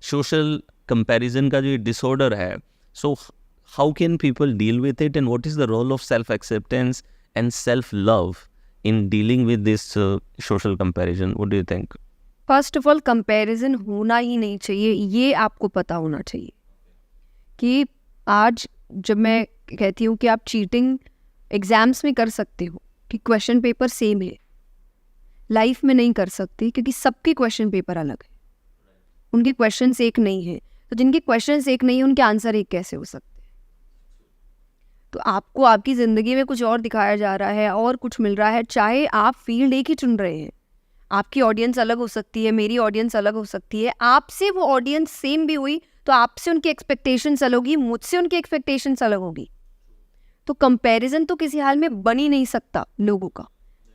Social comparison का जो disorder है, so how can people deal with it and what is the role of self acceptance and self love in dealing with this social comparison? What do you think? First of all comparison होना ही नहीं चाहिए, ये आपको पता होना चाहिए कि आज जब मैं कहती हूँ कि आप चीटिंग एग्जाम्स में कर सकते हो कि क्वेश्चन पेपर सेम है, लाइफ में नहीं कर सकती क्योंकि सबके क्वेश्चन पेपर अलग है, उनके क्वेश्चंस एक नहीं है। तो जिनके क्वेश्चंस एक नहीं है उनके आंसर एक कैसे हो सकते हैं? तो आपको आपकी ज़िंदगी में कुछ और दिखाया जा रहा है और कुछ मिल रहा है, चाहे आप फील्ड एक ही चुन रहे हैं, आपकी ऑडियंस अलग हो सकती है, मेरी ऑडियंस अलग हो सकती है, आपसे वो ऑडियंस सेम भी हुई तो आपसे उनकी एक्सपेक्टेशंस अलग होगी, मुझसे उनकी एक्सपेक्टेशंस अलग होगी। तो कंपैरिजन तो किसी हाल में बन ही नहीं सकता लोगों का,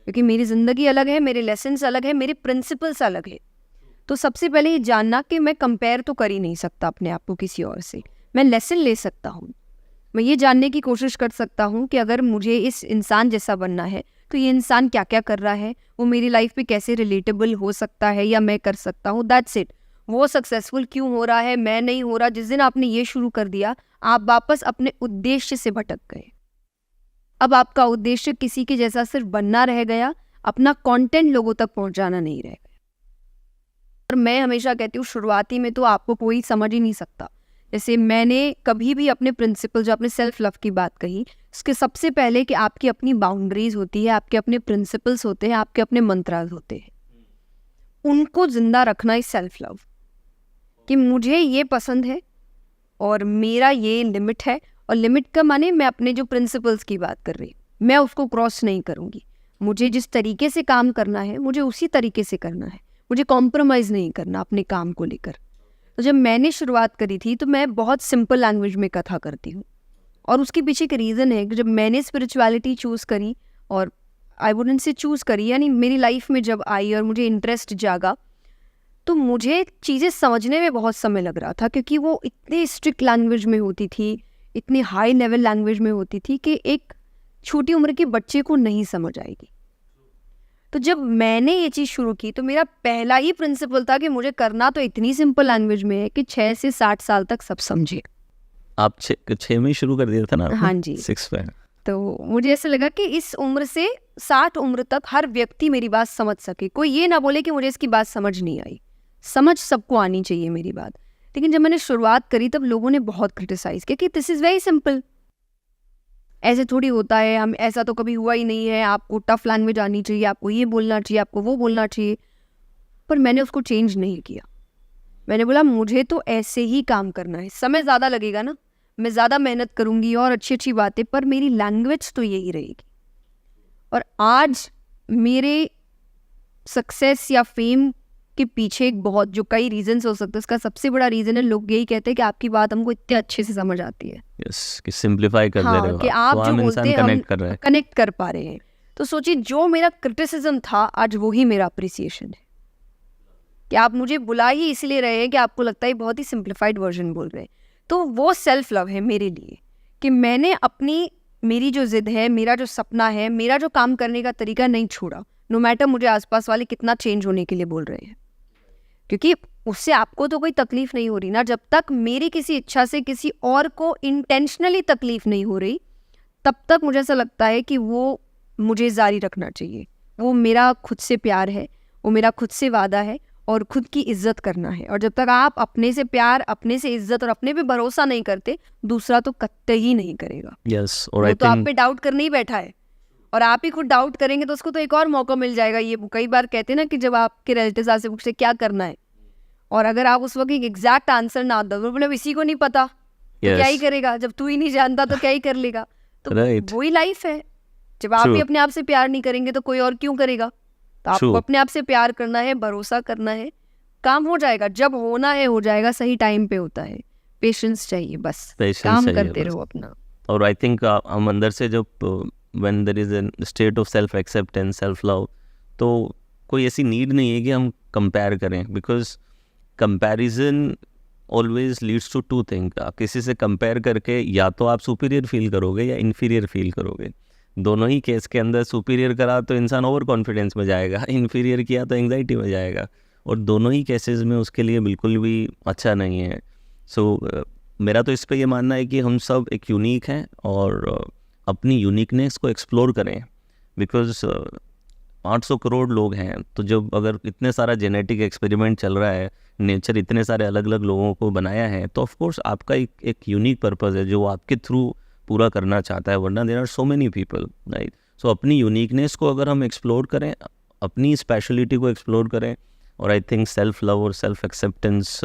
क्योंकि मेरी ज़िंदगी अलग है, मेरे लेसन्स अलग है, मेरे प्रिंसिपल्स अलग है। तो सबसे पहले ये जानना कि मैं कंपेयर तो कर ही नहीं सकता अपने आप को किसी और से, मैं लेसन ले सकता हूँ। मैं ये जानने की कोशिश कर सकता हूँ कि अगर मुझे इस इंसान जैसा बनना है तो ये इंसान क्या क्या कर रहा है, वो मेरी लाइफ पे कैसे रिलेटेबल हो सकता है या मैं कर सकता हूँ, दैट्स इट। वो सक्सेसफुल क्यों हो रहा है, मैं नहीं हो रहा। जिस दिन आपने ये शुरू कर दिया, आप वापस अपने उद्देश्य से भटक गए। अब आपका उद्देश्य किसी के जैसा सिर्फ बनना रह गया, अपना कंटेंट लोगों तक पहुंचाना नहीं रह गया। और मैं हमेशा कहती हूँ शुरुआती में तो आपको कोई समझ ही नहीं सकता। जैसे मैंने कभी भी अपने प्रिंसिपल, जो अपने सेल्फ लव की बात कही, उसके सबसे पहले कि आपकी अपनी बाउंड्रीज होती है, आपके अपने प्रिंसिपल्स होते हैं, आपके अपने मंत्रास होते हैं, उनको जिंदा रखना ही सेल्फ लव। कि मुझे ये पसंद है और मेरा ये लिमिट है, और लिमिट का माने मैं अपने जो प्रिंसिपल्स की बात कर रही हूँ, मैं उसको क्रॉस नहीं करूँगी। मुझे जिस तरीके से काम करना है मुझे उसी तरीके से करना है, मुझे कॉम्प्रोमाइज़ नहीं करना अपने काम को लेकर। तो जब मैंने शुरुआत करी थी तो मैं बहुत सिंपल लैंग्वेज में कथा करती हूँ, और उसके पीछे एक रीज़न है कि जब मैंने स्पिरिचुअलिटी चूज़ करी, और आई वुडंट से चूज़ करी, यानी मेरी लाइफ में जब आई और मुझे इंटरेस्ट जागा, तो मुझे चीज़ें समझने में बहुत समय लग रहा था, क्योंकि वो इतने स्ट्रिक्ट लैंग्वेज में होती थी, इतनी हाई लेवल लैंग्वेज में होती थी कि एक छोटी उम्र के बच्चे को नहीं समझ आएगी। तो जब मैंने ये चीज़ शुरू की तो मेरा पहला ही प्रिंसिपल था कि मुझे करना तो इतनी सिंपल लैंग्वेज में है कि 6 से 60 साल तक सब समझे। आप 6 में ही शुरू कर दिया था ना? हाँ जी। 6 पे। तो मुझे ऐसा लगा कि इस उम्र से 60 उम्र तक हर व्यक्ति मेरी बात समझ सके, कोई ये ना बोले कि मुझे इसकी बात समझ नहीं आई। समझ सबको आनी चाहिए मेरी बात। लेकिन जब मैंने शुरुआत करी तब लोगों ने बहुत क्रिटिसाइज किया कि दिस इज़ वेरी सिंपल, ऐसे थोड़ी होता है, हम ऐसा तो कभी हुआ ही नहीं है, आपको टफ लैंग्वेज आनी चाहिए, आपको ये बोलना चाहिए, आपको वो बोलना चाहिए। पर मैंने उसको चेंज नहीं किया। मैंने बोला मुझे तो ऐसे ही काम करना है, समय ज़्यादा लगेगा ना, मैं ज़्यादा मेहनत करूँगी और अच्छी अच्छी बातें, पर मेरी लैंग्वेज तो यही रहेगी। और आज मेरे सक्सेस या फेम के पीछे एक बहुत जो कई रीजंस हो सकते हैं, उसका सबसे बड़ा रीज़न है लोग यही कहते हैं कि आपकी बात हमको इतने अच्छे से समझ आती है। यस, कि सिंपलीफाई कर दे रहे हो कि आप तो जो आम बोलते इंसान हैं कनेक्ट कर रहा है। कनेक्ट कर पा रहे हैं। तो सोचिए जो मेरा क्रिटिसिज्म था आज वही मेरा अप्रिसिएशन है, कि आप मुझे बुला ही इसलिए रहे हैं कि आपको लगता है बहुत ही सिंप्लीफाइड वर्जन बोल रहे हैं। तो वो सेल्फ लव है मेरे लिए, कि मैंने मेरी जो जिद है, मेरा जो सपना है, मेरा जो काम करने का तरीका नहीं छोड़ा, नो मैटर मुझे आसपास वाले कितना चेंज होने के लिए बोल रहे हैं, क्योंकि उससे आपको तो कोई तकलीफ नहीं हो रही ना। जब तक मेरी किसी इच्छा से किसी और को इंटेंशनली तकलीफ नहीं हो रही, तब तक मुझे ऐसा लगता है कि वो मुझे जारी रखना चाहिए। वो मेरा खुद से प्यार है, वो मेरा खुद से वादा है, और खुद की इज्जत करना है। और जब तक आप अपने से प्यार, अपने से इज्जत और अपने पे भरोसा नहीं करते, दूसरा तो कतई नहीं करेगा। यस, और वो तो आप पे डाउट करने ही बैठा है, और आप ही खुद डाउट करेंगे तो उसको तो एक और मौका मिल जाएगा। ये कई बार कहते हैं ना कि जब आपके रिलेटिव्स आपसे पूछते क्या करना है, और अगर आप उस वक्त एक एग्जैक्ट आंसर ना दो, मतलब इसी को नहीं पता तो क्या ही करेगा, जब तू ही नहीं जानता तो क्या ही कर लेगा। तो वही लाइफ है, जब आप ही अपने आप से प्यार नहीं करेंगे तो कोई और क्यों करेगा। तो आपको अपने आप से प्यार करना है, भरोसा करना है, काम हो जाएगा। जब होना है हो जाएगा, सही टाइम पे होता है। पेशेंस चाहिए, बस काम करते रहो अपना। और आई थिंक हम अंदर से जब when there is a state of self acceptance, self love, तो कोई ऐसी नीड नहीं है कि हम कंपेयर करें, because comparison always leads to two thing. आप किसी से कंपेयर करके या तो आप सुपीरियर फील करोगे या इन्फीरियर फील करोगे। दोनों ही केस के अंदर सुपीरियर करा तो इंसान ओवर कॉन्फिडेंस में जाएगा, इन्फीरियर किया तो एंग्जाइटी में जाएगा। और दोनों ही केसेस में उसके लिए बिल्कुल भी अच्छा नहीं है. सो मेरा तो इस पे ये मानना है कि हम सब एक यूनिक हैं और अपनी यूनिकनेस को एक्सप्लोर करें. बिकॉज 800 करोड़ लोग हैं, तो जब अगर इतने सारा जेनेटिक एक्सपेरिमेंट चल रहा है, नेचर इतने सारे अलग अलग लोगों को बनाया है, तो ऑफ कोर्स आपका एक यूनिक पर्पस है जो आपके थ्रू पूरा करना चाहता है. वरना there are so many people, right. So अपनी यूनिकनेस को अगर हम एक्सप्लोर करें, अपनी स्पेशलिटी को एक्सप्लोर करें, और आई थिंक सेल्फ लव और सेल्फ एक्सेप्टेंस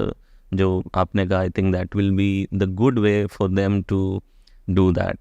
जो आपने कहा, I think that will be the good way for them to do that.